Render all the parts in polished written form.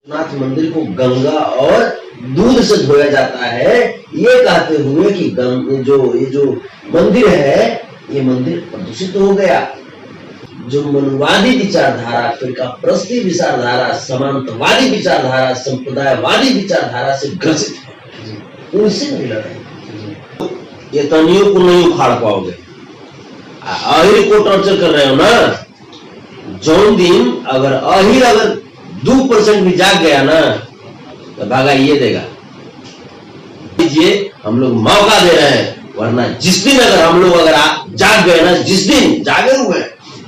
नाथ मंदिर को गंगा और दूध से धोया जाता है, ये कहते हुए कि ये जो मंदिर है ये मंदिर प्रदूषित हो गया। जो मनुवादी विचारधारा, फिरका प्रस्ती विचारधारा, समांतवादी विचारधारा, संप्रदायवादी विचारधारा से ग्रसित है, उनसे नहीं लड़े। ये तनियों को नहीं उखाड़ पाओगे। अहिर को टॉर्चर कर रहे हो ना। जौन दिन अगर 2% भी जाग गया ना तो भागा ये देगा। हम लोग मौका दे रहे हैं, वरना जिस दिन अगर हम लोग जाग गए ना, जिस दिन जागे हुए,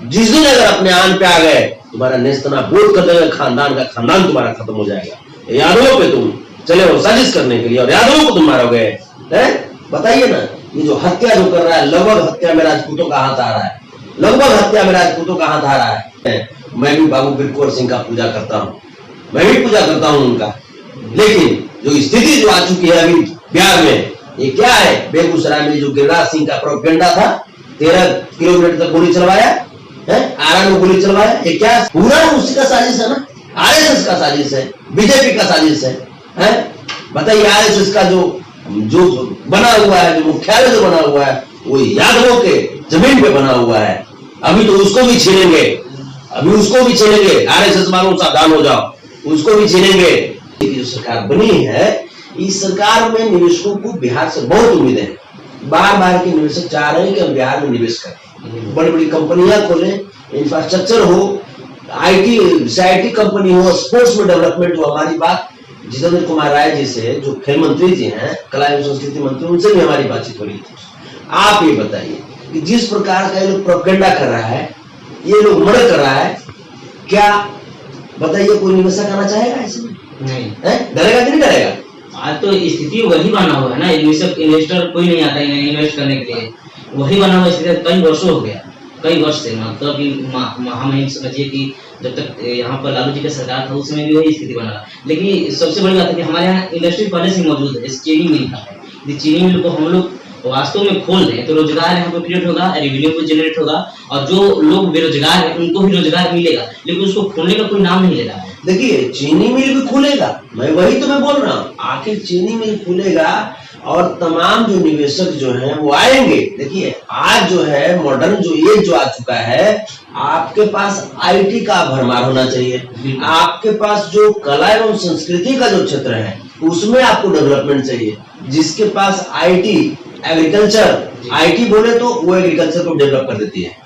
जिस दिन अगर अपने आन पे आ गए, तुम्हारा नेस्तना बोध कर देगा, खानदान का खानदान तुम्हारा खत्म हो जाएगा। यादवों पे तुम चले हो साजिश करने के लिए और यादवों को तुम मारोगे। बताइए ना, ये जो हत्या जो कर रहा है, लगभग हत्या में राजपूतों का हाथ आ रहा है, लगभग हत्या में राजपूतों का हाथ आ रहा है। मैं भी बाबू बिरकोर सिंह का पूजा करता हूँ, मैं भी पूजा करता हूँ उनका, लेकिन जो स्थिति जो आ चुकी है अभी बिहार में, ये क्या है? बेगूसराय में जो गिरिराज सिंह का प्रोपेगेंडा था, 13 किलोमीटर तक गोली चलवाया है, आरा में गोली चलवाया, ये क्या पूरा उसी का साजिश है ना? आरएसएस का साजिश है, बीजेपी का साजिश है? बताइए, आरएसएस का जो बना हुआ है, जो मुख्यालय जो बना हुआ है, वो यादवों के जमीन पे बना हुआ है। अभी तो उसको भी छीनेंगे, अभी उसको भी छीनेंगे। आरएसएस वालों सावधान हो जाओ, उसको भी छीनेंगे। जो सरकार बनी है, इस सरकार में निवेशकों को बिहार से बहुत उम्मीद है। बार बार के निवेशक चाह रहे हैं कि हम बिहार में निवेश करें, बड़ी बड़ी कंपनियां खोलें, इंफ्रास्ट्रक्चर हो, आईटी सीआईटी कंपनी हो, स्पोर्ट्स में डेवलपमेंट हो। हमारी बात जितेंद्र कुमार राय जी से, जो खेल मंत्री जी हैं, कला एवं संस्कृति मंत्री, उनसे भी हमारी बातचीत हो रही थी। आप ये बताइए कि जिस प्रकार का ये लोग प्रोपेगेंडा कर रहा है, ये लोग मर्डर कर रहा है, क्या बताइए कोई निवेशक आना चाहेगा इसमें? नहीं। डरेगा कि नहीं डरेगा? आज तो स्थिति वही बना हुआ है ना, इन्वेस्टर कोई नहीं आता है इन्वेस्ट करने के लिए, वही बना हुआ स्थिति कई वर्षों हो गया, कई वर्ष से। मतलब कि हम समझिए कि जब तक यहाँ पर लालू जी का सरकार था, उस समय भी वही स्थिति बना। लेकिन सबसे बड़ी बात है कि हमारे यहाँ इंडस्ट्री पहले से मौजूद है, चीनी मिल का है। चीनी मिल को हम लोग वास्तव में खोल दें तो रोजगार यहाँ पर क्रिएट होगा, रेवेन्यू भी जनरेट होगा, और जो लोग बेरोजगार हैं उनको भी रोजगार मिलेगा, लेकिन उसको खोलने का कोई नाम नहीं ले रहा है। देखिए, चीनी मिल भी खुलेगा, मैं वही तो मैं बोल रहा हूँ, आखिर चीनी मिल खुलेगा और तमाम जो निवेशक जो हैं वो आएंगे। देखिए, आज जो है मॉडर्न जो एज जो आ चुका है, आपके पास आईटी का भरमार होना चाहिए, आपके पास जो कला एवं संस्कृति का जो क्षेत्र है उसमें आपको डेवलपमेंट चाहिए। जिसके पास आईटी, एग्रीकल्चर, आईटी बोले तो वो एग्रीकल्चर को डेवलप कर देती है।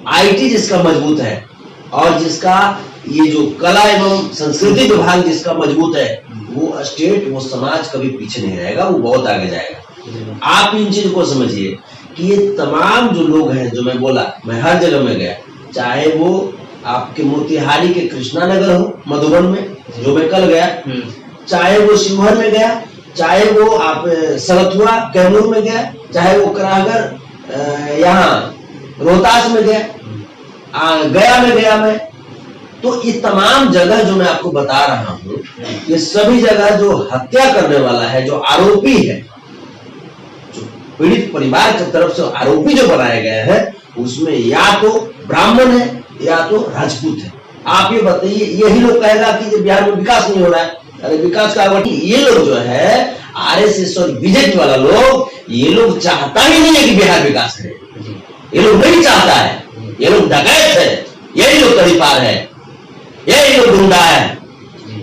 आईटी जिसका मजबूत है और जिसका ये जो कला एवं संस्कृति विभाग जिसका मजबूत है, वो स्टेट, वो समाज कभी पीछे नहीं रहेगा, वो बहुत आगे जाएगा। आप इन चीज को समझिए कि ये तमाम जो लोग हैं, जो मैं बोला, मैं हर जगह में गया, चाहे वो आपके मोतिहारी के कृष्णा नगर हो मधुबन में, जो मैं कल गया, चाहे वो शिवहर में गया, चाहे वो आप सरथुआ कैमूर में गया, चाहे वो करागर यहाँ रोहतास में गया, गया में गया मैं, तो ये तमाम जगह जो मैं आपको बता रहा हूँ, ये सभी जगह जो हत्या करने वाला है, जो आरोपी है, जो पीड़ित परिवार की तरफ से आरोपी जो बनाए गए हैं, उसमें या तो ब्राह्मण है या तो राजपूत है। आप ये बताइए, यही लोग कहेगा कि बिहार में विकास नहीं हो रहा है। अरे विकास का ये लोग जो है आरएसएस और बीजेपी वाला लोग, ये लोग चाहता ही नहीं है कि बिहार विकास करे, ये लोग नहीं चाहता है, ये लोग डकैत है, यही लोग तड़ीपार है, यही लोग गुंडा है।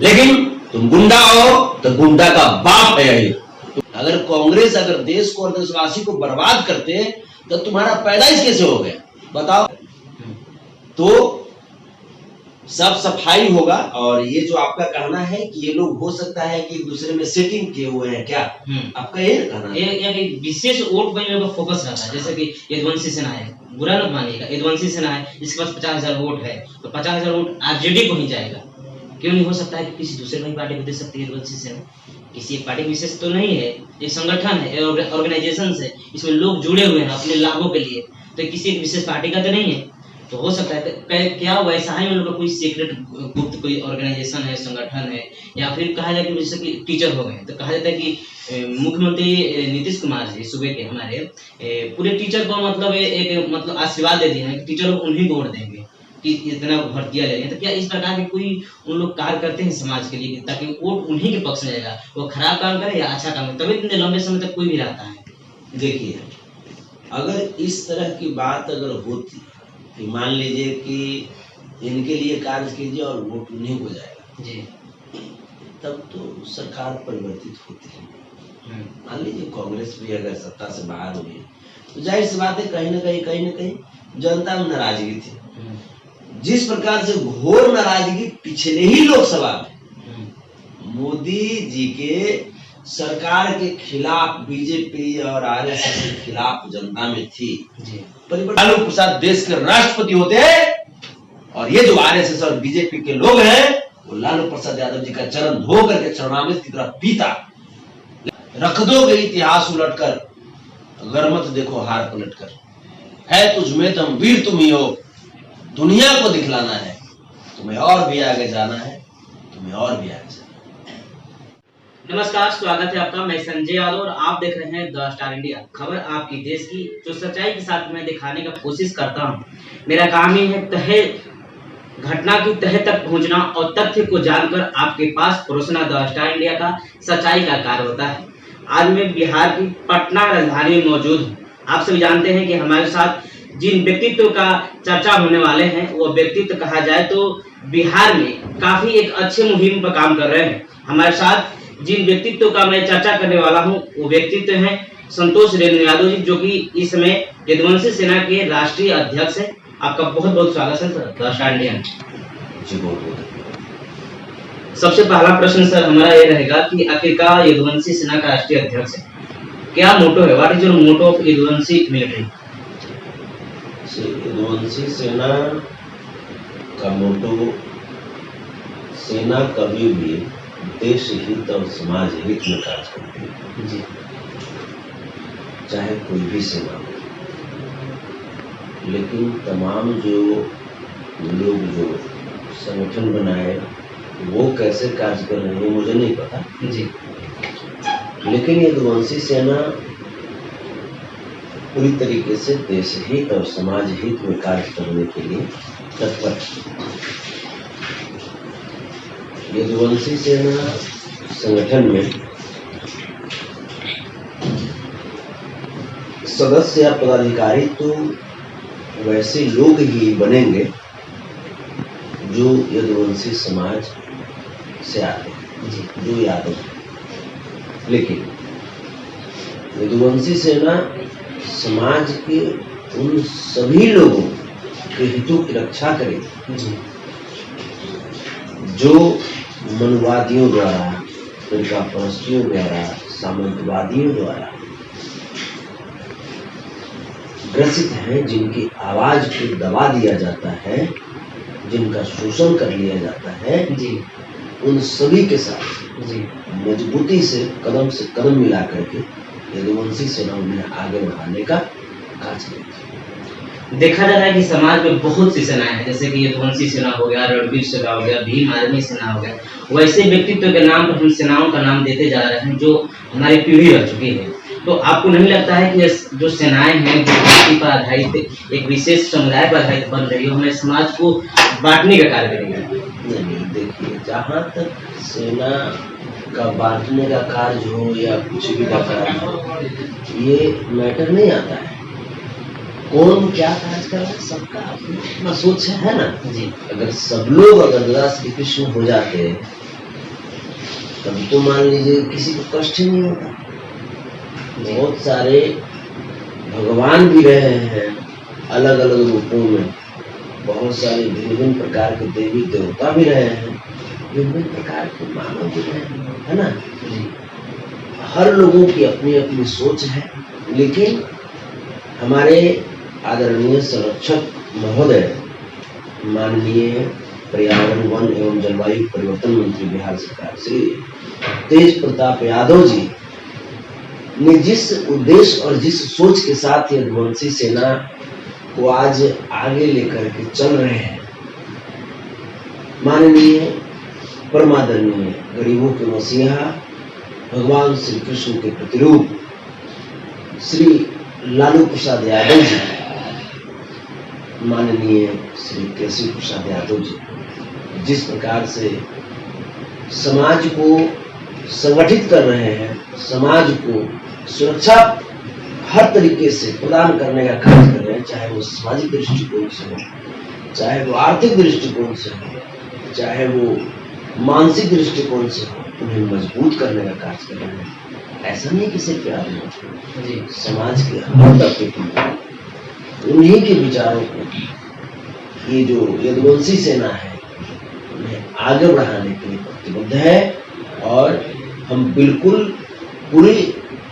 लेकिन तुम गुंडा हो तो गुंडा का बाप है यही। अगर कांग्रेस अगर देश को और देशवासी को बर्बाद करते तो तुम्हारा पैदाइश कैसे हो गया बताओ? तो सब सफाई होगा। और ये जो आपका कहना है कि ये लोग हो सकता है कि एक दूसरे में सेटिंग किए हुए हैं, क्या आपका ये कहना है? एक विशेष वोट बैंक में फोकस रहता है, जैसे कि यदुवंशी सेना है, बुरा मत मानिएगा, यदुवंशी सेना है, इसके पास 50,000 वोट है, तो 50,000 वोट आरजेडी को ही जाएगा। क्यों नहीं हो सकता है कि किसी दूसरे नई पार्टी को दे सकती है यदुवंशी सेना? किसी एक पार्टी विशेष तो नहीं है, एक संगठन है, ऑर्गेनाइजेशन है, इसमें लोग जुड़े हुए हैं अपने लाभों के लिए, तो किसी एक विशेष पार्टी का तो नहीं है। तो हो सकता है क्या वैसा ही उन लोग कोई सीक्रेट गुप्त कोई ऑर्गेनाइजेशन है, संगठन है, या फिर कहा जाए कि जैसे कि टीचर हो गए, तो कहा जाता है कि मुख्यमंत्री नीतीश कुमार जी सूबे के हमारे पूरे टीचर को मतलब एक मतलब आशीर्वाद दे दिए हैं कि टीचर लोग उन्हीं को वोट देंगे। कि इतना भर्तियां ले रहे हैं, तो क्या इस प्रकार के कोई उन लोग कार्य करते हैं समाज के लिए ताकि वोट उन्हीं के पक्ष में जाएगा, वो खराब काम करे या अच्छा काम करे, तभी इतने लंबे समय तक कोई भी रहता है। देखिए, अगर इस तरह की बात अगर होती कि मान लीजिए कि इनके लिए कार्य कीजिए और वोट उन्हीं को जाएगा जी, तब तो सरकार परिवर्तित होती है। मान लीजिए कांग्रेस भी अगर सत्ता से बाहर हुई है तो जाहिर सी बात है कहीं ना कहीं जनता में नाराजगी थी। जिस प्रकार से घोर नाराजगी पिछले ही लोकसभा में मोदी जी के सरकार के खिलाफ बीजेपी और आरएसएस के खिलाफ जनता में थी, लालू प्रसाद देश के राष्ट्रपति होते हैं और ये जो आरएसएस और बीजेपी के लोग हैं वो लालू प्रसाद यादव जी का चरण धो करके चरणामृत की तरफ पीता। रख दोगे इतिहास उलटकर, अगर मत देखो हार पलटकर, है तुझमें तुम वीर तुम ही हो, दुनिया को दिखलाना है, तुम्हें और भी आगे जाना है, तुम्हें और भी आगे जाना है। नमस्कार, स्वागत है आपका। मैं संजय यादव और आप देख रहे हैं द स्टार इंडिया, खबर आपकी देश की, जो सच्चाई के साथ मैं दिखाने का कोशिश करता हूं। मेरा काम ही है घटना की तह तक पहुंचना और तथ्य को जानकर आपके पास परोसना द स्टार इंडिया का सच्चाई का कार्य होता है। आज मैं बिहार की पटना राजधानी में मौजूद हूँ। आप सभी जानते हैं कि हमारे साथ जिन व्यक्तित्व का चर्चा होने वाले हैं वो व्यक्तित्व कहा जाए तो बिहार में काफी एक अच्छे मुहिम पर काम कर रहे हैं। हमारे साथ जिन व्यक्तित्व का मैं चर्चा करने वाला हूं वो व्यक्तित्व हैं संतोष रेणु यादव जी, जो कि इस समय यदुवंशी सेना के राष्ट्रीय अध्यक्ष हैं। आपका बहुत बहुत स्वागत है सर द स्टार इंडिया में। सबसे पहला प्रश्न सर हमारा ये रहेगा कि आखिरकार यदुवंशी सेना का राष्ट्रीय अध्यक्ष है, क्या मोटो है, what is your motto of Yaduvanshi military? Yaduvanshi सेना का मोटो, सेना कभी भी देश हित और समाज हित में कार्य करती है जी, चाहे कोई भी सेना हो। लेकिन तमाम जो लोग जो संगठन बनाए वो कैसे कार्य कर रहे हैं मुझे नहीं पता जी, लेकिन यदुवंशी सेना पूरी तरीके से देश हित और समाज हित में कार्य करने के लिए तत्पर है। यदुवंशी सेना संगठन में सदस्य या पदाधिकारी तो वैसे लोग ही बनेंगे जो यदुवंशी समाज से आते हैं, जो यादव हैं। लेकिन यदुवंशी सेना समाज के उन सभी लोगों के हितों की रक्षा करेगी जो मनुवादियों द्वारा, फिरकापरस्तियों द्वारा, सामंतवादियों द्वारा ग्रसित हैं, जिनकी आवाज को दबा दिया जाता है, जिनका शोषण कर लिया जाता है जी, उन सभी के साथ जी मजबूती से कदम मिला करके यदुवंशी सेना उन्हें आगे बढ़ाने का कार्य करती है। देखा जा रहा है कि समाज में बहुत सी सेनाएं हैं, जैसे कि यदुवंशी सेना हो गया, रणवीर सेना हो गया, भीम आर्मी सेना हो गया। वैसे व्यक्तित्व के नाम पर हम सेनाओं का नाम देते जा रहे हैं जो हमारी पीढ़ी रह चुकी है। तो आपको नहीं लगता है कि जो सेनाएं हैं जो जाति पर आधारित एक विशेष समुदाय पर आधारित बन रही हो, हमें समाज को बांटने का कार्य करेगी? नहीं, देखिए, जहाँ तक सेना का बांटने का कार्य हो या कुछ भी का कार्य हो, ये मैटर नहीं आता है। कौन क्या कार्य कर रहा है, सबका अपना सोच है ना जी। अगर सब लोग अगर श्री कृष्ण हो जाते तब तो मान लीजिए किसी को कष्ट ही नहीं होता। बहुत सारे भगवान भी रहे हैं अलग अलग रूपों में, बहुत सारे विभिन्न प्रकार के देवी देवता भी रहे हैं, विभिन्न प्रकार के मानव भी रहे हैं, है ना। हर लोगों की अपनी अपनी सोच है। लेकिन हमारे आदरणीय संरक्षक महोदय, माननीय पर्यावरण वन एवं जलवायु परिवर्तन मंत्री बिहार सरकार श्री तेज प्रताप यादव जी ने जिस उद्देश्य और जिस सोच के साथ यदुवंशी सेना को आज आगे लेकर के चल रहे हैं, माननीय परमादरणीय गरीबों के मसीहा भगवान श्री कृष्ण के प्रतिरूप श्री लालू प्रसाद यादव जी माननीय श्री केशव प्रसाद यादव जी जिस प्रकार से समाज को संगठित कर रहे हैं, समाज को सुरक्षा हर तरीके से प्रदान करने का कार्य कर रहे हैं, चाहे वो सामाजिक दृष्टिकोण से हो, चाहे वो आर्थिक दृष्टिकोण से हो, चाहे वो मानसिक दृष्टिकोण से हो, उन्हें मजबूत करने का कार्य कर रहे हैं। ऐसा नहीं कि सिर्फ आदमी, समाज के हर तबके के उन्हीं के विचारों को ये जो यदुवंशी सेना है उन्हें आगे बढ़ाने के लिए प्रतिबद्ध है और हम बिल्कुल पूरी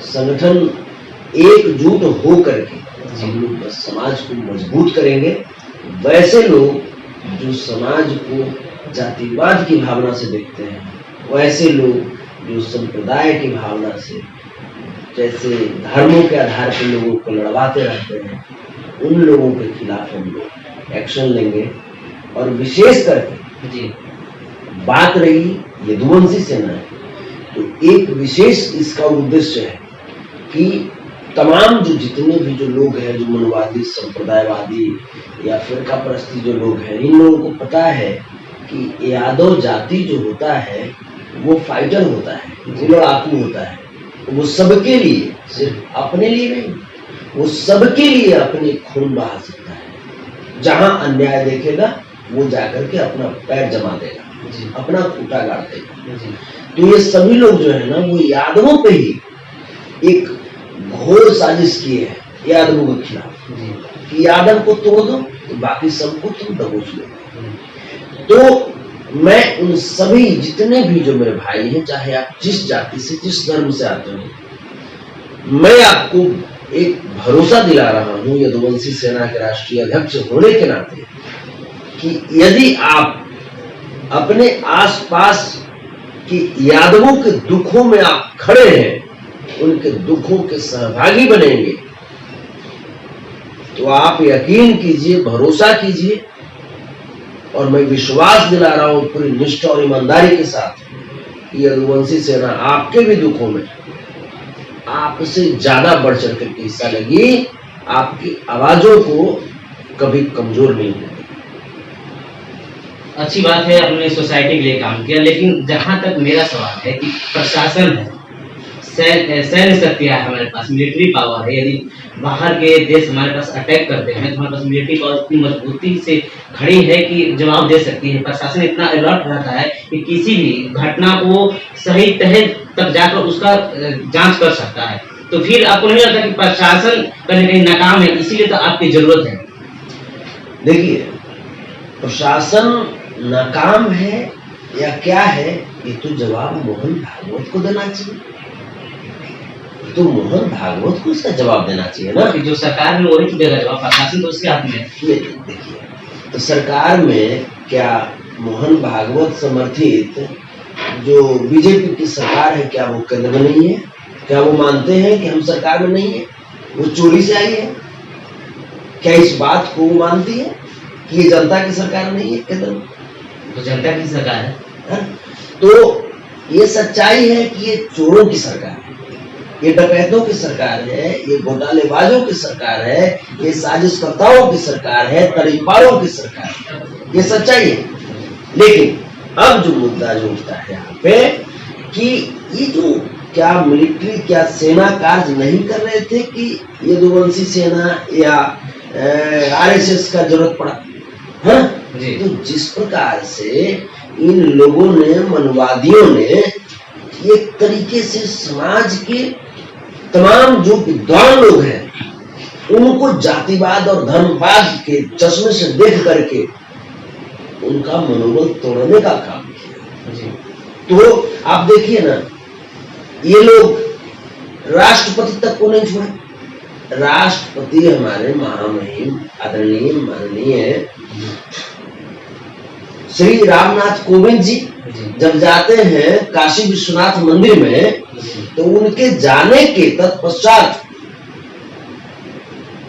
संगठन एकजुट हो करके हम लोग बस समाज को मजबूत करेंगे। वैसे लोग जो समाज को जातिवाद की भावना से देखते हैं, वैसे लोग जो संप्रदाय की भावना से, जैसे धर्मों के आधार पर लोगों को लड़वाते रहते हैं, उन लोगों के खिलाफ हम लोग एक्शन लेंगे। और विशेष करके बात रही यदुवंशी सेना, तो एक विशेष इसका उद्देश्य है कि तमाम जो जितने भी जो लोग हैं, जो मनवादी, संप्रदायवादी या फिरका परस्ती जो लोग हैं, इन लोगों को पता है कि यादव जाति जो होता है वो फाइटर होता है, वो लड़ाकू होता है, वो सबके लिए, सिर्फ अपने लिए नहीं, वो सबके लिए अपने खून बहा सकता है। जहां अन्याय देखेगा वो जाकर के अपना पैर जमा देगा, अपना खूंटा गाड़ देगा। तो ये सभी लोग जो है ना, वो यादवों पे ही एक घोर साजिश किए हैं यादवों के खिलाफ कि यादव को तोड़ दो तो बाकी सबको तुम दबोच लो। तो मैं उन सभी जितने भी जो मेरे भाई हैं, चाहे आप जिस जाति से, जिस धर्म से आते हो, मैं आपको एक भरोसा दिला रहा हूं यदुवंशी सेना के राष्ट्रीय अध्यक्ष होने के नाते कि यदि आप अपने आसपास के यादवों के दुखों में आप खड़े हैं, उनके दुखों के सहभागी बनेंगे, तो आप यकीन कीजिए, भरोसा कीजिए, और मैं विश्वास दिला रहा हूं पूरी निष्ठा और ईमानदारी के साथ कि यदुवंशी सेना आपके भी दुखों में आपसे ज्यादा बढ़ चढ़ करके हिस्सा लेगी, आपकी आवाजों को कभी कमजोर नहीं होगी। अच्छी बात है, आपने सोसाइटी के लिए काम किया, लेकिन जहां तक मेरा सवाल है कि प्रशासन है, सैन्य शक्तियां है हमारे पास, मिलिट्री पावर है, यदि बाहर के देश हमारे पास अटैक करते हैं तो हमारे पास मिलिट्री पावर इतनी मजबूती से खड़ी है कि जवाब दे सकती है। प्रशासन इतना अलर्ट रहता है कि किसी भी घटना को सही तह तक जाकर उसका जांच कर सकता है। तो फिर आपको नहीं लगता कि प्रशासन कहीं कहीं नाकाम है, इसीलिए तो आपकी जरूरत है? देखिए, प्रशासन नाकाम है या क्या है, ये तो जवाब मोहन भागवत को देना चाहिए। तो मोहन भागवत को इसका जवाब देना चाहिए ना, कि जो सरकार में वही देगा जवाब, प्रशासन तो उसके हाथ में है। देखिए, तो सरकार में क्या मोहन भागवत समर्थित जो बीजेपी की सरकार है, क्या वो केंद्र में नहीं है? क्या वो मानते हैं कि हम सरकार में नहीं है, वो चोरी से आई है? क्या इस बात को वो मानती है कि ये जनता की सरकार नहीं है केंद्र में? तो जनता की सरकार है। तो ये सच्चाई है कि ये चोरों की सरकार है, ये डकैतों की सरकार है, ये घोटालेबाजों की सरकार है, ये साजिशकर्ताओं की सरकार है, तरीपारों की सरकार है, ये सच्चाई है। लेकिन अब जो मुद्दा जो उठता है यहाँ पे कि ये जो क्या मिलिट्री, क्या सेना कार्य नहीं कर रहे थे कि यदुवंशी सेना या आरएसएस का जरूरत पड़ा? हाँ, तो जिस प्रकार से इन लोगों ने, मनवादियों ने एक तरीके से समाज के तमाम जो विद्वान लोग हैं उनको जातिवाद और धर्मवाद के चश्मे से देख करके उनका मनोबल तोड़ने का काम किया। तो आप देखिए ना, ये लोग राष्ट्रपति तक को नहीं छोड़े। राष्ट्रपति हमारे महामहिम आदरणीय माननीय श्री रामनाथ कोविंद जी जब जाते हैं काशी विश्वनाथ मंदिर में, तो उनके जाने के तत्पश्चात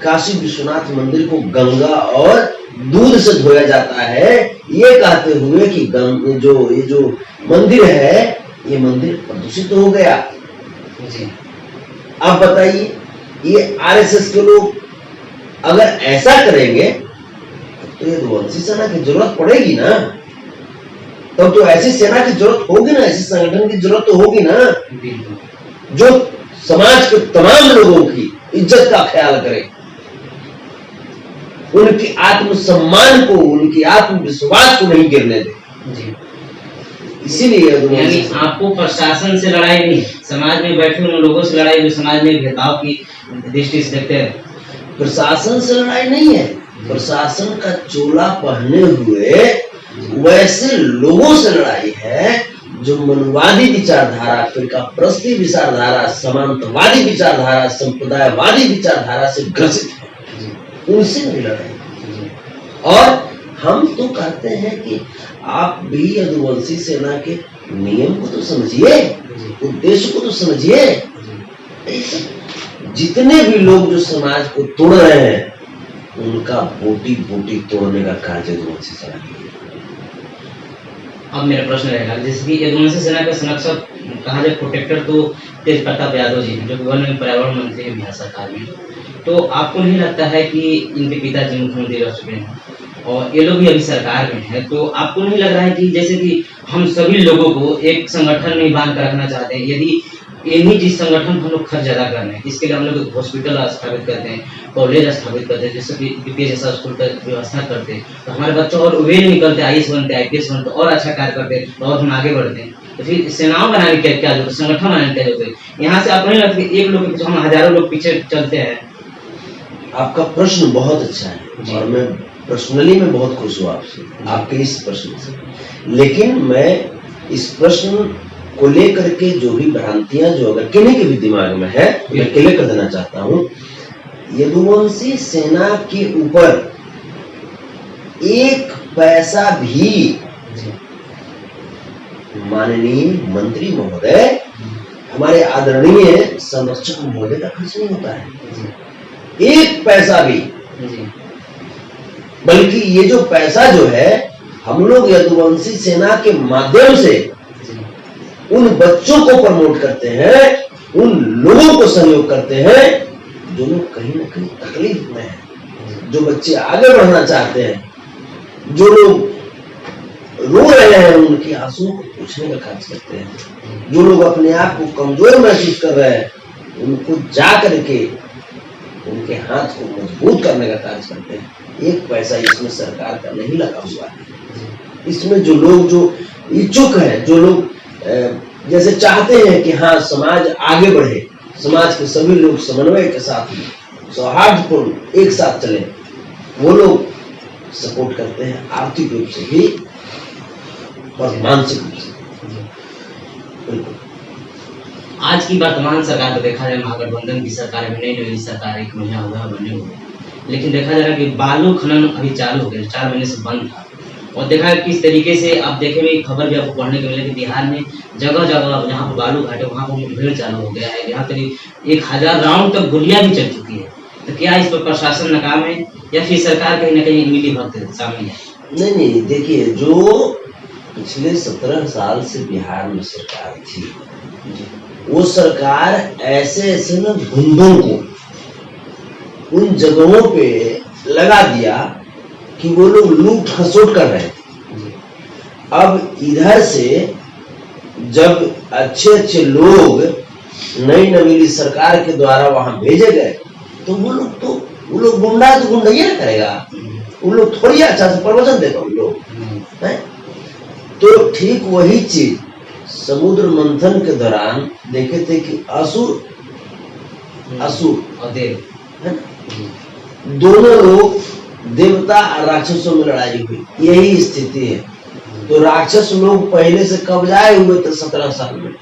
काशी विश्वनाथ मंदिर को गंगा और दूध से धोया जाता है, ये कहते हुए कि ये जो मंदिर है, ये मंदिर प्रदूषित हो गया। अब बताइए, ये आरएसएस के लोग अगर ऐसा करेंगे तो यदुवंशी सेना की जरूरत पड़ेगी ना, तब तो ऐसी सेना की जरूरत होगी ना, ऐसे संगठन की जरूरत तो होगी ना जो समाज के तमाम लोगों की इज्जत का ख्याल करे, उनकी आत्मसम्मान को, उनकी आत्मविश्वास को नहीं गिरने दे। इसीलिए यानी आपको प्रशासन से लड़ाई नहीं, समाज में बैठे उन लोगों से लड़ाई जो समाज में भेदभाव की दृष्टि से देखते हैं। प्रशासन से लड़ाई नहीं है, प्रशासन का चोला पहने हुए वैसे लोगों से लड़ाई है जो मनवादी विचारधारा, फिरका परस्ती विचारधारा, समांतवादी विचारधारा, संप्रदायवादी विचारधारा से ग्रसित है, उनसे नहीं लड़ाई। और हम तो कहते हैं कि आप भी यदुवंशी सेना के नियम को तो समझिए, उद्देश्य को तो समझिए। जितने भी लोग जो समाज को तोड़ रहे हैं उनका बोटी बोटी तोड़ने का कार्य यदुवंशी सेना की। अब मेरा प्रश्न रहेगा, जैसे कि यदुवंशी सेना के संरक्षक कहा जाए प्रोटेक्टर तो तेज प्रताप यादव जी हैं, जो वन में पर्यावरण मंत्री है बिहार सरकार में। तो आपको नहीं लगता है कि इनके पिताजी मुख्यमंत्री रह चुके हैं और ये लोग भी अभी सरकार में है, तो आपको नहीं लग रहा है कि जैसे कि हम सभी लोगों को एक संगठन में बांध कर रखना चाहते हैं, यदि इन्हीं जिस संगठन को हम लोग खर्च ज्यादा कर रहे हैं, इसके लिए हम लोग हॉस्पिटल स्थापित करते हैं, कॉलेज स्थापित करते हैं, जैसे कि बीपीएस जैसा स्कूल का व्यवस्था करते हैं, तो हमारे बच्चे और वेल निकलते, आईएएस बनते, आईपीएस बनते, और अच्छा कार्य करते हैं, तो और हम आगे बढ़ते हैं। तो फिर सेनाओं बनाने क्या क्या जरूरत, संगठन बनाने क्या जरूरत है? यहाँ से आपको नहीं लगता कि एक लोग के पीछे हम हजारों लोग पीछे चलते हैं? आपका प्रश्न बहुत अच्छा है और मैं पर्सनली मैं बहुत खुश हूँ आपसे, आपके इस प्रश्न से। लेकिन मैं इस प्रश्न को लेकर के जो भी भ्रांतियां जो अगर किन्हीं के भी दिमाग में है, मैं क्लियर कर देना चाहता हूँ। यदुवंशी सेना के ऊपर एक पैसा भी माननीय मंत्री महोदय, हमारे आदरणीय संरक्षक महोदय का खर्च नहीं होता है, एक पैसा भी। बल्कि ये जो पैसा जो है हम लोग यदुवंशी सेना के माध्यम से उन बच्चों को प्रमोट करते हैं, उन लोगों को सहयोग करते हैं जो लोग कहीं ना कहीं तकलीफ में हैं, जो बच्चे आगे बढ़ना चाहते हैं, जो लोग रो रहे हैं उनकी आंसुओं को पूछने का खर्च करते हैं, जो लोग अपने आप को कमजोर महसूस कर रहे हैं उनको जा करके उनके हाथ को मजबूत करने का कार्य करते हैं। एक पैसा इसमें सरकार का नहीं लगा हुआ है। इसमें जो लोग जो इच्छुक हैं, जो लोग जैसे चाहते हैं कि हाँ समाज आगे बढ़े, समाज के सभी लोग समन्वय के साथ सौहार्दपूर्ण एक साथ चले, वो लोग सपोर्ट करते हैं, आर्थिक रूप से भी और मानसिक रूप से। बिल्कुल आज की वर्तमान सरकार को देखा जाए, महागठबंधन की सरकार है, नई सरकार 1 महीना हुआ बने हुए, लेकिन देखा जा रहा है कि बालू खनन अभी चालू हो गया, 4 महीने से बंद था। और देखा है किस तरीके से आप देखेंगे, खबर भी आपको पढ़ने को मिलेगी, बिहार में जगह जगह जहाँ पर बालू घाट है वहाँ पर मुठभेड़ चालू हो गया है, यहाँ करीब 1000 राउंड तक गोलियां भी चल चुकी है। तो क्या इस पर प्रशासन नाकाम है या फिर सरकार कहीं ना कहीं मिली भगत शामिल है? नहीं, देखिए जो पिछले 17 साल से बिहार में सरकार थी, वो सरकार ऐसे ऐसे न गुंडों को उन जगहों पे लगा दिया कि वो लोग लूट खसोट कर रहे थे। अब इधर से जब अच्छे अच्छे लोग नई नवीली सरकार के द्वारा वहां भेजे गए तो वो लोग गुंडा तो गुंडा करेगा, उन लोग थोड़ी अच्छा से प्रवचन देगा उन लोग है। तो ठीक वही चीज समुद्र मंथन के दौरान देखे थे कि असुर और देव है ना, दोनों लोग देवता और राक्षसों में लड़ाई हुई, यही स्थिति है। तो राक्षस लोग पहले से कब्जाए हुए थे 17 साल में,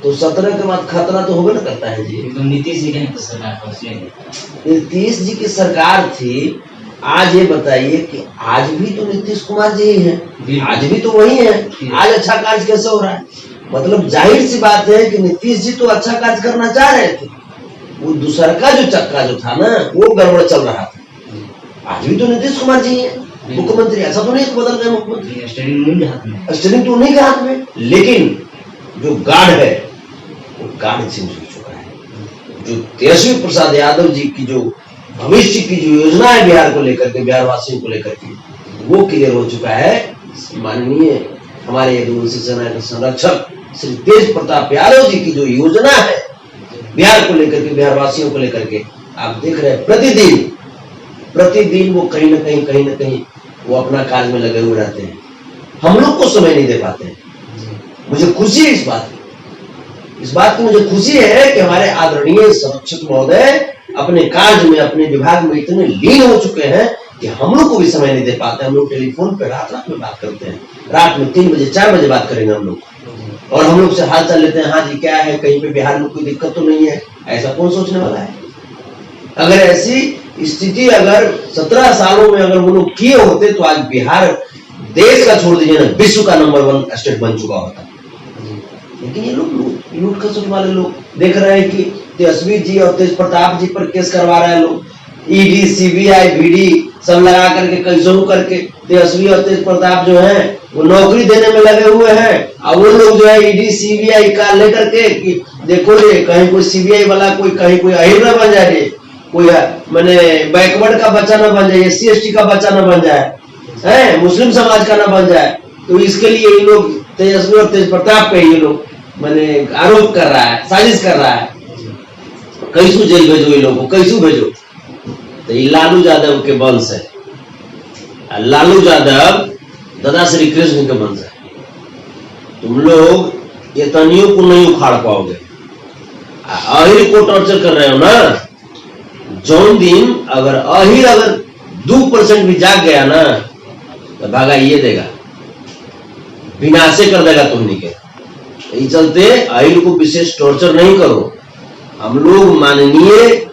तो 17 के बाद खतरा तो होगा ना करता है जी। तो नीतीश जी की सरकार, नीतीश जी की सरकार थी। आज ये बताइए कि आज भी तो नीतीश कुमार जी ही हैं, आज भी तो वही हैं। आज अच्छा कार्य कैसे हो रहा है? मतलब जाहिर सी बात है कि नीतीश जी तो अच्छा कार्य करना चाह रहे थे, वो दूसरा का जो चक्का जो था ना वो गड़बड़ चल रहा था। आज भी तो नीतीश कुमार जी हैं मुख्यमंत्री, ऐसा तो नहीं बदल गए मुख्यमंत्री, स्टेरिंग तो उन्हीं के हाथ में। लेकिन जो गार्ड है वो गार्ड चेंज हो चुका है। जो तेजस्वी प्रसाद यादव जी की जो भविष्य की जो योजना है बिहार को लेकर के, बिहार वासियों को लेकर के, वो क्लियर हो चुका है। माननीय हमारे यदुवंशी सेना के संरक्षक श्री तेज प्रताप यादव जी की जो योजना है बिहार को लेकर के, बिहार वासियों को लेकर के, आप देख रहे हैं प्रतिदिन वो कहीं ना कहीं वो अपना कार्य में लगे हुए रहते हैं। हम लोग को समय नहीं दे पाते हैं। मुझे खुशी है इस बात की मुझे खुशी है कि हमारे आदरणीय संरक्षक महोदय अपने कार्य में, अपने विभाग में इतने लीन हो चुके हैं कि हम लोग को भी समय नहीं दे पाते। हम लोग टेलीफोन पे रात में बात करते हैं, रात में 3 बजे 4 बजे बात करेंगे हम लोग, और हम लोग से हाल चाल लेते हैं। हाँ जी क्या है, कहीं पे बिहार में कोई दिक्कत तो नहीं है, ऐसा कौन सोचने वाला है। अगर ऐसी स्थिति अगर 17 सालों में अगर वो लोग किए होते तो आज बिहार देश का छोड़ दीजिए ना, विश्व का नंबर 1 स्टेट बन चुका होता। लेकिन ये लोग लूट खसुट वाले लोग देख रहे हैं कि तेजस्वी जी और तेज प्रताप जी पर केस करवा रहे हैं लोग, ईडी सीबीआई बीडी सब लगा करके कैसों करके तेजस्वी और तेज प्रताप जो है वो नौकरी देने में लगे हुए हैं। और वो लोग जो है ईडी सीबीआई का लेकर के कि देखो रे कहीं कोई सीबीआई वाला कोई कहीं कोई अहिर न बन जाए, कोई मैंने बैकवर्ड का बच्चा न बन जाए, SC ST का बच्चा न बन जाए, है मुस्लिम समाज का न बन जाए। तो इसके लिए ये लोग तेजस्वी और तेज प्रताप पे ये लोग मैंने आरोप कर रहा है, साजिश कर रहा है। कैसू जेल भेजो ये लोग को, कैसू भेजो। तो ये लालू यादव के वंश है, लालू यादव दादा श्री कृष्ण के वंश है। तुम लोग ये तनियों को नहीं उखाड़ पाओगे। अहिर को टॉर्चर कर रहे हो ना, जौन दिन अगर अहिर अगर 2% भी जाग गया ना तो भागा ये देगा, विनाशे कर देगा तुमने के। इस चलते अहिर को विशेष टॉर्चर नहीं करो। हम लोग माननीय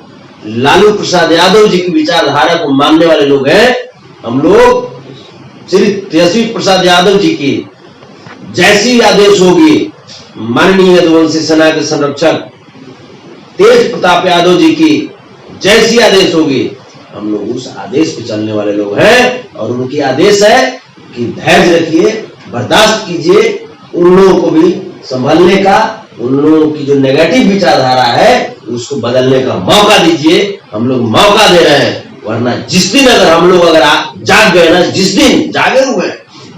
लालू प्रसाद यादव जी की विचारधारा को मानने वाले लोग हैं। हम लोग श्री तेजस्वी प्रसाद यादव जी की जैसी आदेश होगी, माननीय यदुवंशी सेना के संरक्षक तेज प्रताप यादव जी की जैसी आदेश होगी, हम लोग उस आदेश पे चलने वाले लोग हैं। और उनकी आदेश है कि धैर्य रखिए, बर्दाश्त कीजिए, उन लोगों को भी संभलने का, उन लोगों की जो नेगेटिव विचारधारा है उसको बदलने का मौका दीजिए। हम लोग मौका दे रहे हैं, वरना जिस दिन अगर हम लोग अगर जाग गए ना, जिस दिन जागे हुए,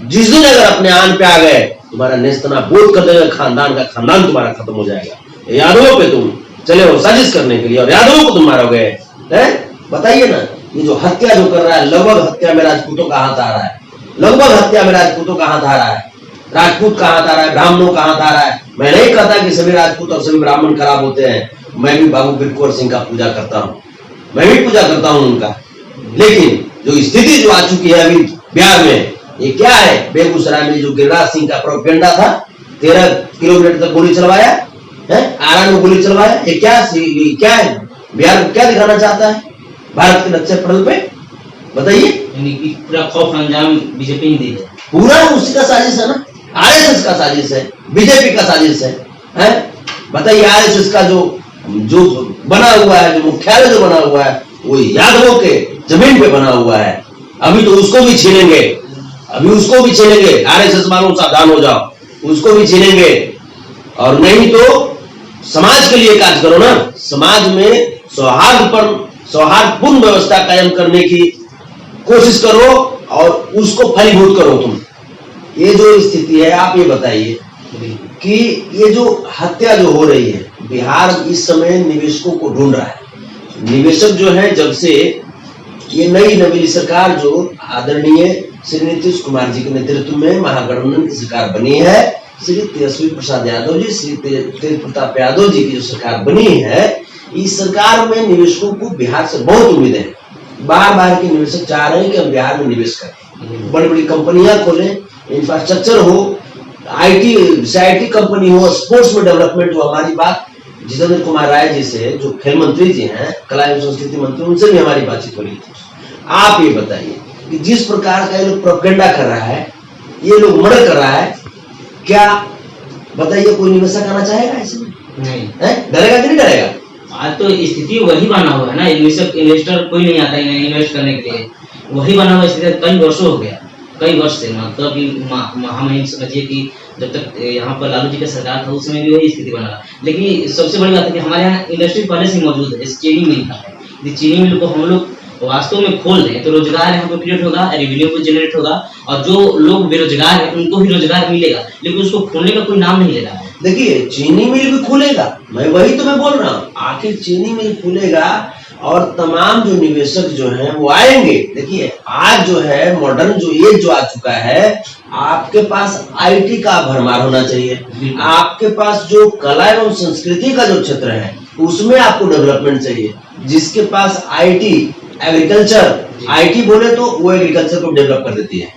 जिस दिन अगर अपने आन पे आ गए, तुम्हारा नेस्तना बोध कर देगा, खानदान का खानदान तुम्हारा खत्म हो जाएगा। यादवों पे तुम चले हो साजिश करने के लिए और यादवों को तुम मारोगे। बताइए ना, ये जो हत्या जो कर रहा है, लगभग हत्या में राजपूतों का हाथ आ रहा है, लगभग हत्या में राजपूतों का हाथ आ रहा है। राजपूत का हाथ आ रहा है, ब्राह्मणों का हाथ आ रहा है। मैं नहीं कहता कि सभी राजपूत और सभी ब्राह्मण खराब होते हैं। मैं भी बाबू बिरकुंवर सिंह का पूजा करता हूँ, मैं भी पूजा करता हूँ उनका। लेकिन जो स्थिति जो आ चुकी है अभी बिहार में, ये क्या है? बेगूसराय में जो गिरिराज सिंह का प्रोपेगेंडा था, 13 किलोमीटर तक गोली चलवाया है, आरा में गोली चलवाया। ये क्या है? बिहार को क्या दिखाना चाहता है भारत के नक्शे पटल पे? बताइए। पूरा खौफ अंजाम बीजेपी ने दी है, पूरा उसी का साजिश है ना, RSS का साजिश है, बीजेपी का साजिश है? बताइए, RSS का जो बना हुआ है, जो मुख्यालय जो बना हुआ है, वो यादवों के जमीन पे बना हुआ है। अभी तो उसको भी छीनेंगे, अभी उसको भी छीनेंगे। RSS वालों सावधान हो जाओ, उसको भी छीनेंगे। और नहीं तो समाज के लिए कार्य करो ना, समाज में सौहार्दपूर्ण व्यवस्था कायम करने की कोशिश करो और उसको फलीभूत करो तुम। ये जो स्थिति है, आप ये बताइए कि ये जो हत्या जो हो रही है, बिहार इस समय निवेशकों को ढूंढ रहा है। निवेशक जो है, जब से ये नई नवीन सरकार जो आदरणीय श्री नीतीश कुमार जी के नेतृत्व में महागठबंधन की सरकार बनी है, श्री तेजस्वी प्रसाद यादव जी, श्री तेज प्रताप यादव जी की जो सरकार बनी है, इस सरकार में निवेशकों को बिहार से बहुत उम्मीद है। बाहर के निवेशक चाह रहे हैं कि हम बिहार में निवेश करें, बड़ी बड़ी कंपनियां खोलें, इंफ्रास्ट्रक्चर हो, IT कंपनी हो, स्पोर्ट्स में डेवलपमेंट हो। हमारी बात जितेंद्र कुमार राय जी से, जो खेल मंत्री जी हैं, कला एवं संस्कृति मंत्री, उनसे भी हमारी बातचीत हो रही थी। आप ये बताइए कि जिस प्रकार का ये लोग प्रोपेगेंडा कर रहा है, ये लोग मर्डर कर रहा है, क्या बताइए कोई निवेशक आना चाहेगा इसमें? नहीं है, डरेगा कि नहीं डरेगा? आज तो स्थिति वही बना हुआ है ना, इन्वेस्टर कोई नहीं आता है इन्वेस्ट करने के लिए, वही बना हुआ स्थिति कई वर्षों हो गया, कई वर्ष से। मतलब महामहिम समझिए कि जब तक यहाँ पर लालू जी का सरकार था, उस समय भी वही स्थिति बना। लेकिन सबसे बड़ी बात है कि हमारे यहाँ इंडस्ट्री पहले से मौजूद है, चेनी मिल का है, यदि चीनी मिल को हम लोग वास्तव में खोल दें तो रोजगार यहाँ पे क्रिएट होगा, रेवेन्यू को जनरेट होगा और जो लोग बेरोजगार हैं उनको भी रोजगार मिलेगा, लेकिन उसको खोलने का कोई नाम नहीं ले रहा है। देखिए चीनी मिल भी खुलेगा, मैं वही तो मैं बोल रहा हूँ, आखिर चीनी मिल खुलेगा और तमाम जो निवेशक जो हैं वो आएंगे। देखिए आज जो है मॉडर्न जो एज जो आ चुका है, आपके पास आईटी का भरमार होना चाहिए, आपके पास जो कला एवं संस्कृति का जो क्षेत्र है उसमें आपको डेवलपमेंट चाहिए। जिसके पास आईटी, एग्रीकल्चर, आईटी बोले तो वो एग्रीकल्चर को डेवलप कर देती है,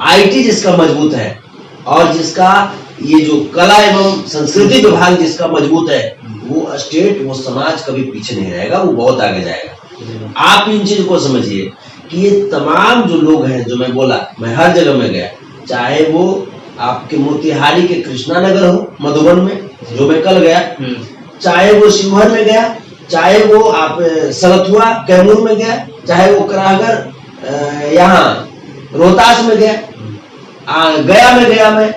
आईटी जिसका मजबूत है और जिसका ये जो कला एवं संस्कृति विभाग जिसका मजबूत है, वो स्टेट, वो समाज कभी पीछे नहीं रहेगा, वो बहुत आगे जाएगा। आप इन चीज को समझिए कि ये तमाम जो लोग हैं, जो मैं बोला, मैं हर जगह में गया, चाहे वो आपके मोतिहारी के कृष्णा नगर हो मधुबन में जो मैं कल गया, चाहे वो शिवहर में गया, चाहे वो आप सरथुआ कैमूर में गया, चाहे वो करागर यहाँ रोहतास में गया, गया में गया मैं,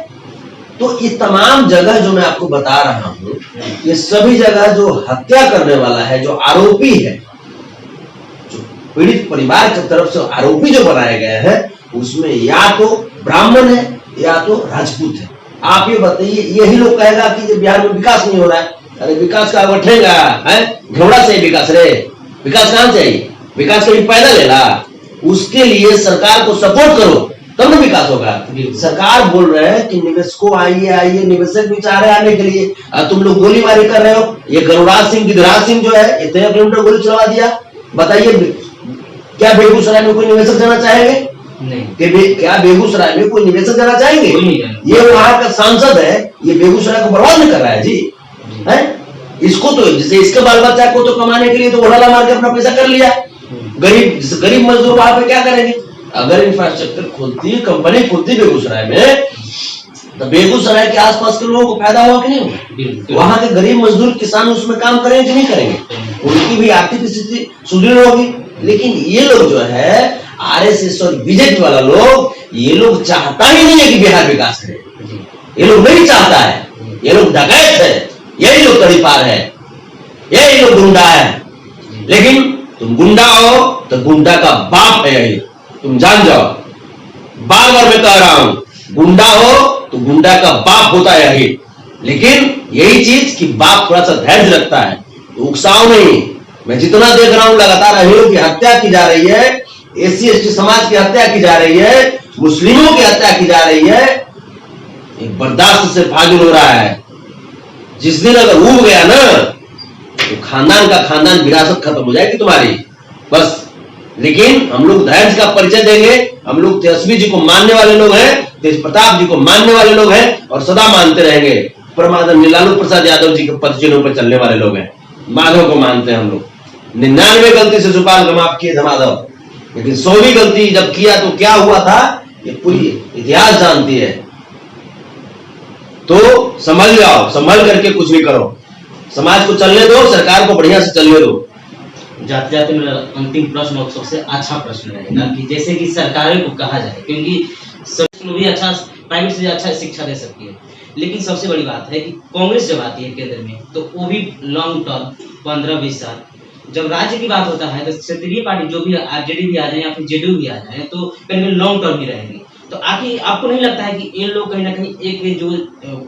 तो ये तमाम जगह जो मैं आपको बता रहा हूँ, ये सभी जगह जो हत्या करने वाला है, जो आरोपी है, जो पीड़ित परिवार की तरफ से आरोपी जो बनाए गए हैं, उसमें या तो ब्राह्मण है या तो राजपूत है। आप ये बताइए, यही लोग कहेगा कि बिहार में विकास नहीं हो रहा है। अरे विकास का उठेगा है, घोड़ा से विकास रे, विकास कहां से आई? विकास कहीं पैदा लेला, उसके लिए सरकार को सपोर्ट करो तब ना विकास होगा। सरकार बोल रहे हैं कि निवेशकों आइए आइए, निवेशक भी चाह रहे हैं आने के लिए, तुम लोग गोलीबारी कर रहे हो। ये गरुड़ाज सिंह, गिरिराज सिंह जो है, इतने किलोमीटर गोली चलवा दिया। बताइए क्या बेगूसराय में कोई निवेशक जाना चाहेंगे? नहीं। क्या बेगूसराय में कोई निवेशक जाना चाहेंगे? ये वहां का सांसद है, ये बेगूसराय को बर्बाद नहीं कर रहा है जी, है? इसको तो जैसे इसके बाल बच्चा को तो कमाने के लिए तो घोटाला मार के अपना पैसा कर लिया। गरीब मजदूर वहां पे क्या करेंगे? अगर इंफ्रास्ट्रक्चर खुलती, कंपनी खुलती बेगूसराय में, तो बेगूसराय के आसपास के लोगों को फायदा होगा कि नहीं होगा? वहां के गरीब मजदूर किसान उसमें काम करेंगे कि नहीं करेंगे? उनकी भी आर्थिक स्थिति सुदृढ़ होगी। लेकिन ये लोग जो है आरएसएस और बीजेपी वाला लोग, ये लोग चाहता ही नहीं है कि बिहार विकास करे। ये लोग नहीं चाहता है, ये लोग डकैत है, यही लोग तड़ीपार है, यही लोग गुंडा है। लेकिन तुम गुंडा हो तो गुंडा का बाप है यही, तुम जान जाओ। बार बार मैं कह रहा हूं, गुंडा हो तो गुंडा का बाप होता है यही। लेकिन यही चीज कि बाप थोड़ा सा धैर्य रखता है, तो उकसाओ नहीं। मैं जितना देख रहा हूं लगातार अहीरों की हत्या की जा रही है, एससी एसटी समाज की हत्या की जा रही है, मुस्लिमों की हत्या की जा रही है, एक बर्दाश्त से फाजिल हो रहा है। जिस दिन अगर उब गया ना, तो खानदान का खानदान विरासत खत्म हो जाएगी तुम्हारी, बस। लेकिन हम लोग धैर्य का परिचय देंगे। हम लोग तेजस्वी जी को मानने वाले लोग हैं, तेज प्रताप जी को मानने वाले लोग हैं और सदा मानते रहेंगे। परमादरणीय लालू प्रसाद यादव जी के पदचिन्हों पर चलने वाले लोग हैं, माधव को मानते हैं हम लोग। 99 गलती से सुपाल को माफ किए थे माधव, लेकिन 100वीं गलती जब किया तो क्या हुआ था, ये पूरी इतिहास जानती है। तो समझ जाओ, संभल करके कुछ भी करो, समाज को चलने दो, सरकार को बढ़िया से चलने दो। जाते जाते मेरा अंतिम प्रश्न और सबसे अच्छा प्रश्न रहेगा कि जैसे कि सरकारों को कहा जाए, क्योंकि सब भी अच्छा, प्राइवेट से अच्छा शिक्षा दे सकती है, लेकिन सबसे बड़ी बात है कि कांग्रेस जब आती है केंद्र में, तो वो भी लॉन्ग टर्म 15-20 साल। जब राज्य की बात होता है तो क्षेत्रीय पार्टी जो भी आरजेडी भी आ जाए या फिर जेडीयू भी आ जाए, तो कहीं लॉन्ग टर्म ही रहेंगे। तो आखिर आपको नहीं लगता है कि ये लोग कहीं ना कहीं एक जो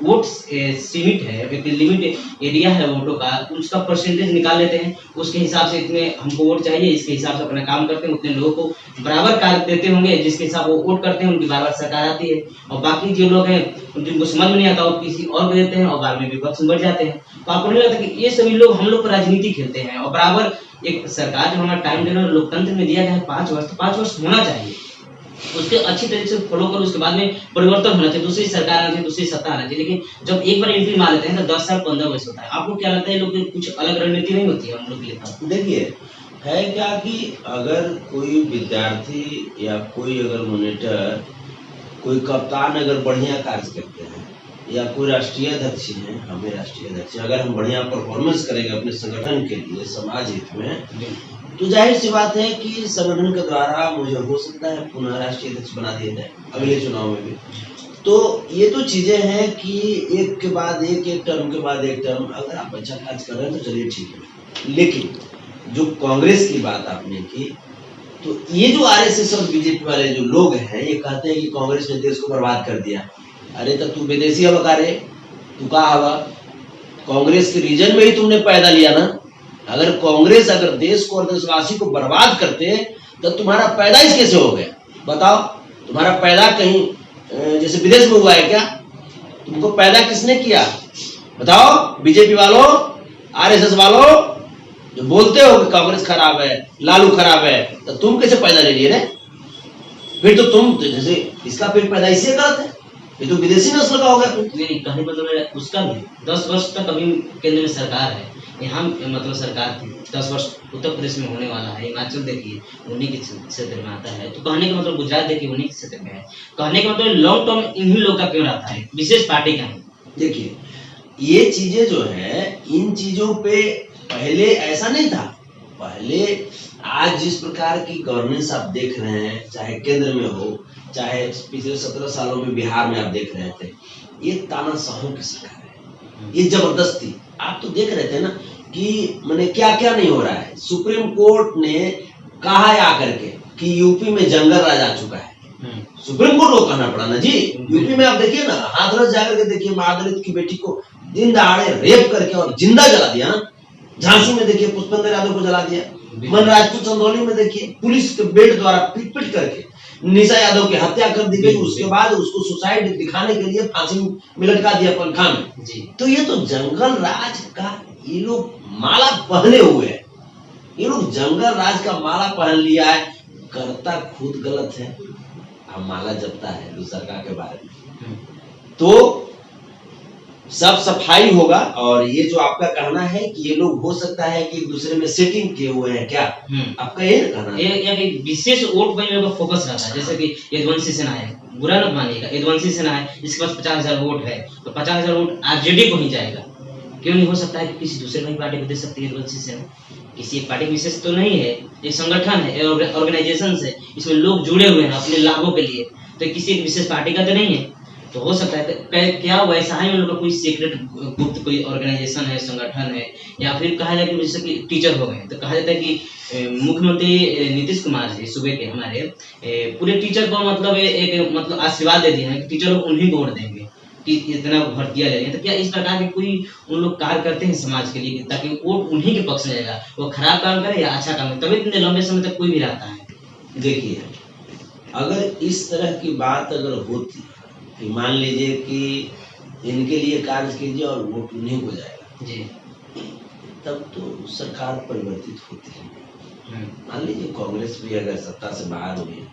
वोट सीमित है, एक लिमिट एरिया है वोटों का, उसका परसेंटेज निकाल लेते हैं, उसके हिसाब से इतने हमको वोट चाहिए, इसके हिसाब से अपना काम करते हैं, उतने लोगों को बराबर कार्य देते होंगे, जिसके हिसाब वो वोट करते हैं, उनकी बार बार सरकार आती है। और बाकी जो लोग हैं जिनको समझ में नहीं आता वो किसी और को देते हैं और बाद में विपक्ष में बढ़ जाते हैं। तो आपको नहीं लगता कि ये सभी लोग हम लोग पर राजनीति खेलते हैं? और बराबर एक सरकार जो हमारा टाइम टेबल लोकतंत्र में दिया गया है 5 वर्ष, तो 5 वर्ष होना चाहिए, उसके अच्छी तरीके से फॉलो करो, उसके बाद में परिवर्तन होना चाहिए, दूसरी सरकार आना चाहिए, दूसरी सत्ता आना चाहिए। लेकिन जब एक बार एंट्री मार लेते हैं तो 10 साल 15 वर्ष होता है। आपको क्या लगता है लोग कुछ अलग रणनीति नहीं होती है हम लोग के लिए? देखिए है क्या कि अगर कोई विद्यार्थी या कोई अगर मॉनिटर, कोई कप्तान अगर बढ़िया कार्य करते हैं, या कोई राष्ट्रीय अध्यक्ष है, हमें राष्ट्रीय अध्यक्ष, अगर हम बढ़िया परफॉर्मेंस करेंगे अपने संगठन के लिए, समाज हित में, तो जाहिर सी बात है कि संगठन के द्वारा मुझे हो सकता है पुनः राष्ट्रीय अध्यक्ष बना दिया जाए अगले चुनाव में भी। तो ये तो चीजें हैं कि एक के बाद एक टर्म के बाद एक टर्म, अगर आप अच्छा कार्य कर रहे हैं तो चलिए ठीक है। लेकिन जो कांग्रेस की बात आपने की, तो ये जो आरएसएस और बीजेपी वाले जो लोग हैं ये कहते हैं कि कांग्रेस ने देश को बर्बाद कर दिया। अरे तो तू विदेशी हवा का रे, तू का हवा? कांग्रेस के रीजन में ही तुमने पैदा लिया ना। अगर कांग्रेस अगर देश को और देशवासी को बर्बाद करते तो तुम्हारा पैदाइश कैसे हो गया बताओ? तुम्हारा पैदा कहीं जैसे विदेश में हुआ है क्या? तुमको पैदा किसने किया बताओ? बीजेपी वालों, आरएसएस वालों जो बोलते हो कि कांग्रेस खराब है, लालू खराब है, तो तुम कैसे पैदा ले लिए रे? फिर तो तुम जैसे इसका फिर पैदा इससे गलत है, ये तो विदेशी नस्ल का हो गया। नहीं, कहने मतलब उसका भी 10 वर्ष तक अभी केंद्र में सरकार है, यहाँ मतलब सरकार थी 10 वर्ष उत्तर प्रदेश में होने वाला है, हिमाचल देखिए उन्हीं के क्षेत्र में आता है, तो कहने का मतलब गुजरात देखिए उन्हीं के क्षेत्र में है। कहने का मतलब लॉन्ग टर्म इन्हीं लोग का क्यों रहता है, विशेष पार्टी का है। देखिए ये चीजें जो है, इन चीजों पे पहले ऐसा नहीं था। पहले आज जिस प्रकार की गवर्नेंस आप देख रहे हैं, चाहे केंद्र में हो, चाहे पिछले 17 सालों में बिहार में आप देख रहे थे, ये तानाशाहों की सरकार है, ये जबरदस्ती। आप तो देख रहे थे ना कि मैंने क्या क्या नहीं हो रहा है। सुप्रीम कोर्ट ने कहा आकर के कि यूपी में जंगल राज आ चुका है। सुप्रीम कोर्ट को कहना पड़ा ना जी। यूपी में आप देखिए ना, हाथरस जाकर के देखिए, महादलित की बेटी को दिन दहाड़े रेप करके और जिंदा जला दिया ना। झांसी में देखिए पुष्पेंद्र यादव को जला दिया। मन राजपूत चंदौली में देखिए पुलिस के बेल्ट द्वारा पीट पीट करके निशा यादव की हत्या कर दी गई। उसके बाद उसको सुसाइड दिखाने के लिए फांसी में लटका दिया पंखा में जी। तो ये तो जंगल राज का ये लोग माला पहने हुए हैं। ये लोग जंगल राज का माला पहन लिया है। करता खुद गलत है, अब माला जपता है दूसरा के बारे में। तो सब सफाई होगा। और ये जो आपका कहना है कि ये लोग हो सकता है कि एक दूसरे में सेटिंग किए हुए हैं क्या, आपका ये कहना है? ये विशेष वोट बैंक में फोकस रहता है। जैसे कि यदुवंशी सेना है, बुरा मत मानिएगा, यदुवंशी सेना है, इसके पास 50,000 वोट है, तो 50,000 वोट आरजेडी को ही जाएगा। क्यों नहीं हो सकता है कि किसी दूसरे पार्टी को दे सकती है यदुवंशी सेना? किसी एक पार्टी विशेष तो नहीं है, एक संगठन है, ऑर्गेनाइजेशन है, इसमें लोग जुड़े हुए हैं अपने लाभों के लिए, तो किसी एक विशेष पार्टी का तो नहीं है। तो हो सकता है क्या वैसा ही उन लोगों का कोई सीक्रेट गुप्त कोई ऑर्गेनाइजेशन है, संगठन है, या फिर कहा जाए कि जैसे कि टीचर हो गए तो कहा जाता है कि मुख्यमंत्री नीतीश कुमार जी सुबह के हमारे पूरे टीचर को मतलब एक मतलब आशीर्वाद दे दिए हैं कि टीचर लोग उन्हीं को वोट देंगे कि इतना भर्तियां ले रही हैं। तो क्या इस प्रकार के कोई उन लोग कार्य करते हैं समाज के लिए ताकि वोट उन्हीं के पक्ष में जाएगा, वो खराब काम करे या अच्छा काम करे, तभी इतने लंबे समय तक कोई भी रहता है। देखिए अगर इस तरह की बात अगर होती कि मान लीजिए कि इनके लिए कार्य कीजिए और वोट उन्हीं को जाएगा जी, तब तो सरकार परिवर्तित होती है। मान लीजिए कांग्रेस भी अगर सत्ता से बाहर हुई है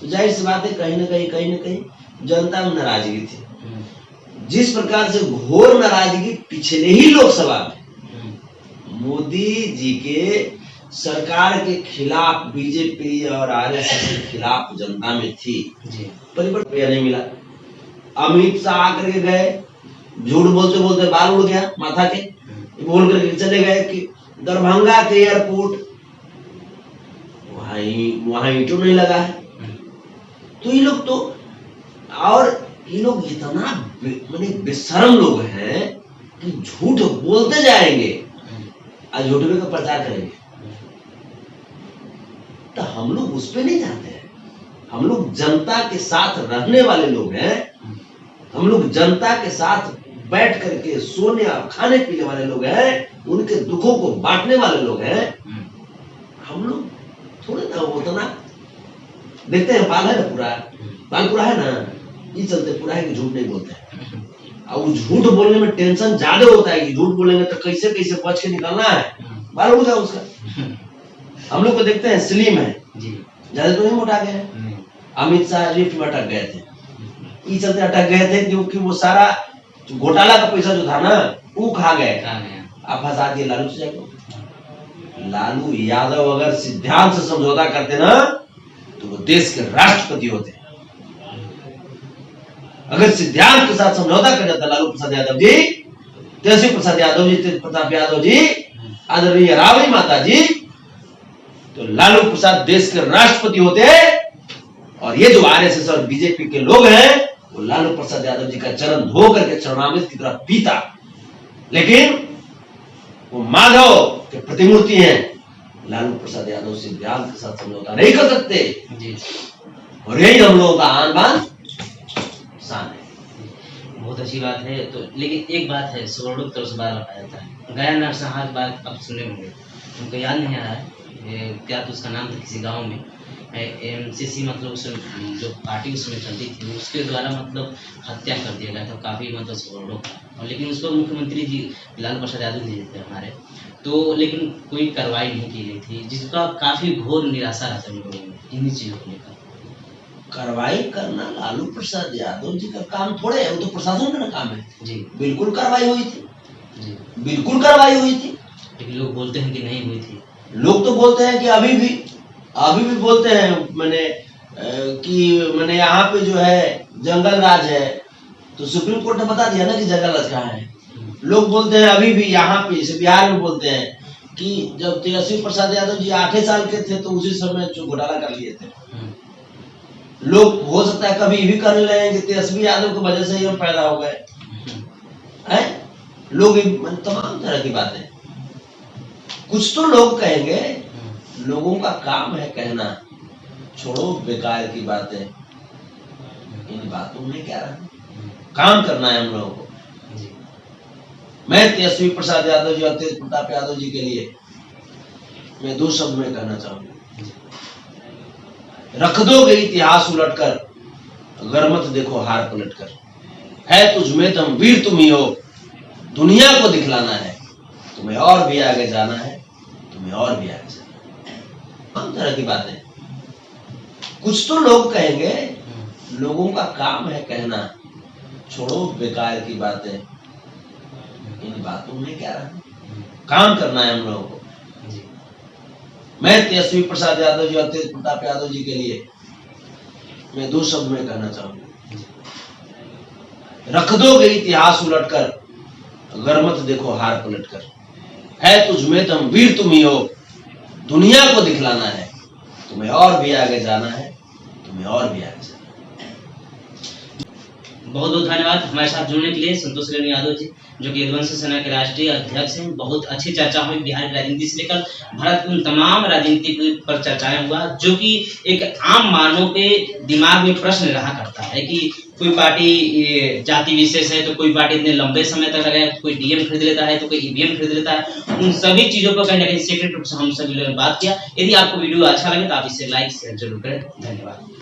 तो जाहिर सी बात है कहीं ना कहीं जनता में नाराजगी थी। जिस प्रकार से घोर नाराजगी पिछले ही लोकसभा में मोदी जी के सरकार के खिलाफ बीजेपी और आरएसएस के खिलाफ जनता में थी, परिवर्तन नहीं मिला। अमित शाह आकर के गए, झूठ बोलते बोलते बाल उड़ गया माथा के, बोल करके चले गए कि दरभंगा के एयरपोर्ट वहां ईंटों नहीं लगा है। तो ये लोग तो, और ये लोग इतना माने बेशर्म लोग हैं कि झूठ बोलते जाएंगे और झूठे का प्रचार करेंगे। तो हम लोग उस पे नहीं जाते हैं। हम लोग जनता के साथ रहने वाले लोग हैं। हम लोग जनता के साथ बैठ करके सोने और खाने पीने वाले लोग हैं, उनके दुखों को बांटने वाले लोग हैं। हम लोग थोड़े ना उतना देखते हैं। बाल है ना पूरा, बाल पूरा है ना, ये चलते पूरा है कि झूठ नहीं बोलते हैं। और वो झूठ बोलने में टेंशन ज्यादा होता है कि झूठ बोलेंगे तो कैसे कैसे बच के निकलना है, बाल उड़ गया उसका। हम लोग को देखते हैं स्लिम है, ज्यादा तो नहीं मोटा गया है। अमित शाह लिफ्ट में अटक गए थे, ये चलते अटक गए थे क्योंकि वो सारा घोटाला का पैसा जो था ना वो खा गए। आप फंसा दिए लालू चाचा को। लालू यादव अगर सिद्धांत से समझौता करते ना तो वो देश के राष्ट्रपति होते। अगर सिद्धांत के साथ समझौता कर जाता लालू प्रसाद यादव जी, तेजस्वी प्रसाद यादव जी, तेज प्रताप यादव जी, आदरणीय राबड़ी माता जी, तो लालू प्रसाद देश के राष्ट्रपति होते। और ये जो आरएसएस और बीजेपी के लोग हैं वो लालू प्रसाद यादव जी का चरण धो करके चरणामृत की तरफ पीता। लेकिन वो माधव के प्रतिमूर्ति हैं, लालू प्रसाद यादव सिद्धांत के साथ समझौता नहीं कर सकते जी। और यही हम लोगों का आन बान शान है। बहुत अच्छी बात है। तो लेकिन एक बात है, सुवर्णों की तरफ से बार बताया जाता है, गया नरसंहार बात आप सुने होंगे, उनको याद नहीं आ रहा है क्या तो उसका नाम था किसी गांव में, एमसीसी मतलब उसमें जो पार्टी उसमें चलती थी उसके द्वारा मतलब हत्या कर दिया गया था काफ़ी मतलब सुवर्णों का। और लेकिन उस पर मुख्यमंत्री जी लालू प्रसाद यादव जी थे हमारे, तो लेकिन कोई कार्रवाई नहीं की गई थी, जिसका काफ़ी घोर निराशा रहता है उन लोगों में इन्हीं चीज़ों को लेकर। कार्रवाई करना लालू प्रसाद यादव जी का काम थोड़े है, वो तो प्रशासन का काम है जी। बिल्कुल कार्रवाई हुई थी जी। बिल्कुल कार्रवाई हुई थी। लेकिन लोग बोलते हैं कि नहीं हुई थी। लोग तो बोलते हैं कि अभी भी बोलते हैं मैंने कि मैंने यहाँ पे जो है जंगल राज है, तो सुप्रीम कोर्ट ने बता दिया ना कि जंगल राज कहाँ है। लोग बोलते हैं अभी भी यहाँ पे जैसे बिहार में बोलते हैं कि जब तेजस्वी प्रसाद यादव जी 8 साल के थे तो उसी समय जो घोटाला कर लिए थे। लोग हो सकता है कभी भी कर रहे हैं कि तेजस्वी यादव की वजह से ही हम पैदा हो गए हैं। लोग तमाम तरह की बातें, कुछ तो लोग कहेंगे, लोगों का काम है कहना, छोड़ो बेकार की बातें, इन बातों में क्या रहा, काम करना है हम लोगों को। मैं तेजस्वी प्रसाद यादव जी और तेज प्रताप यादव जी के लिए मैं 2 शब्द में कहना चाहूंगा, रख दोगे इतिहास उलटकर, अगर मत देखो हार पलटकर, है तुझमें दम वीर तुम ही हो, दुनिया को दिखलाना है, तुम्हें और भी आगे जाना है, तुम्हें और भी आगे जाना है। हम तरह की बातें, कुछ तो लोग कहेंगे, लोगों का काम है कहना, छोड़ो बेकार की बातें, इन बातों में क्या रहा, काम करना है हम लोगों को। मैं तेजस्वी प्रसाद यादव जी और तेज प्रताप यादव जी के लिए मैं 2 शब्द में कहना चाहूंगा, रख दोगे इतिहास उलटकर, अगर मत देखो हार पलटकर, है तुझमें दम वीर तुम ही हो, दुनिया को दिखलाना है, तुम्हें और भी आगे जाना है, तुम्हें और भी आगे जाना है। बहुत बहुत धन्यवाद हमारे साथ जुड़ने के लिए संतोष रेणु यादव जी, जो कि यदुवंशी सेना के राष्ट्रीय अध्यक्ष हैं। बहुत अच्छी चर्चा हुई बिहार की राजनीति से लेकर भारत की उन तमाम राजनीति पर चर्चाएं हुआ, जो कि एक आम मानव के दिमाग में प्रश्न रहा करता है कि कोई पार्टी जाति विशेष है तो कोई पार्टी इतने लंबे समय तक लगाए, कोई डीएम खरीद लेता है तो कोई ईवीएम खरीद लेता है। उन सभी चीजों पर कहीं ना कहीं सीक्रेट रूप से हम सभी लोगों ने बात किया। यदि आपको वीडियो अच्छा लगे तो आप इसे लाइक शेयर जरूर करें। धन्यवाद।